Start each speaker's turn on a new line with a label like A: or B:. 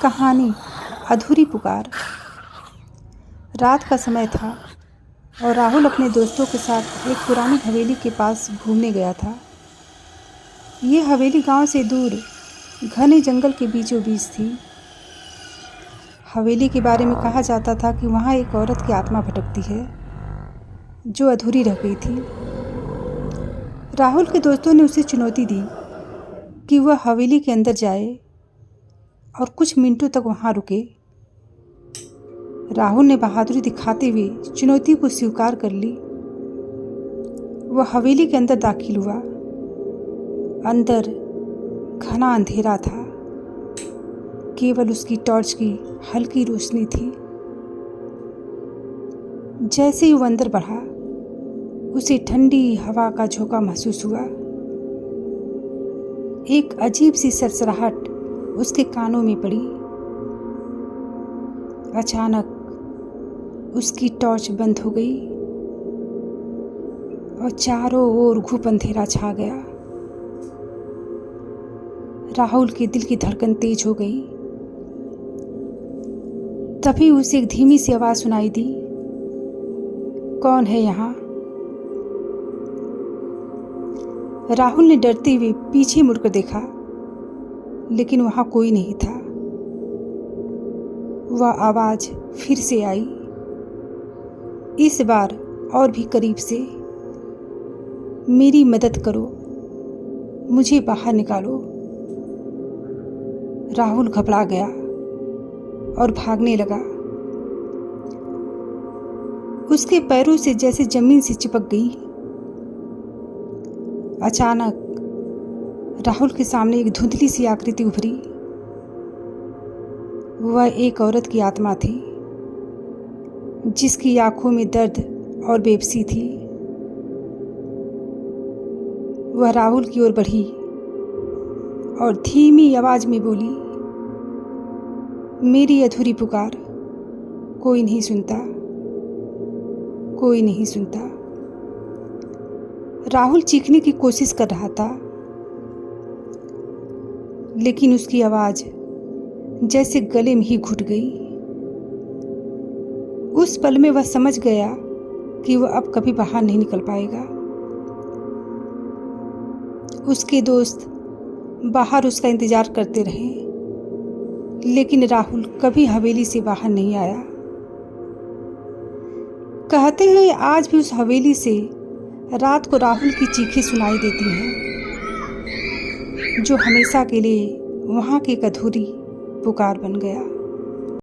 A: कहानी अधूरी पुकार। रात का समय था और राहुल अपने दोस्तों के साथ एक पुरानी हवेली के पास घूमने गया था। ये हवेली गांव से दूर घने जंगल के बीचों बीच थी। हवेली के बारे में कहा जाता था कि वहाँ एक औरत की आत्मा भटकती है जो अधूरी रह गई थी। राहुल के दोस्तों ने उसे चुनौती दी कि वह हवेली के अंदर जाए और कुछ मिनटों तक वहाँ रुके। राहुल ने बहादुरी दिखाते हुए चुनौती को स्वीकार कर ली। वह हवेली के अंदर दाखिल हुआ। अंदर घना अंधेरा था, केवल उसकी टॉर्च की हल्की रोशनी थी। जैसे ही वो अंदर बढ़ा, उसे ठंडी हवा का झोंका महसूस हुआ। एक अजीब सी सरसराहट उसके कानों में पड़ी। अचानक उसकी टॉर्च बंद हो गई और चारों ओर घुप अंधेरा छा गया। राहुल के दिल की धड़कन तेज हो गई। तभी उसे एक धीमी सी आवाज सुनाई दी, कौन है यहाँ? राहुल ने डरते हुए पीछे मुड़कर देखा, लेकिन वहां कोई नहीं था। वह आवाज फिर से आई, इस बार और भी करीब से, मेरी मदद करो, मुझे बाहर निकालो। राहुल घबरा गया और भागने लगा। उसके पैरों से जैसे जमीन से चिपक गई। अचानक राहुल के सामने एक धुंधली सी आकृति उभरी। वह एक औरत की आत्मा थी, जिसकी आंखों में दर्द और बेबसी थी। वह राहुल की ओर बढ़ी और धीमी आवाज में बोली, मेरी अधूरी पुकार कोई नहीं सुनता, कोई नहीं सुनता। राहुल चीखने की कोशिश कर रहा था, लेकिन उसकी आवाज जैसे गले में ही घुट गई। उस पल में वह समझ गया कि वह अब कभी बाहर नहीं निकल पाएगा। उसके दोस्त बाहर उसका इंतजार करते रहे, लेकिन राहुल कभी हवेली से बाहर नहीं आया। कहते हैं आज भी उस हवेली से रात को राहुल की चीखें सुनाई देती हैं, जो हमेशा के लिए वहाँ की एक अधूरी पुकार बन गया।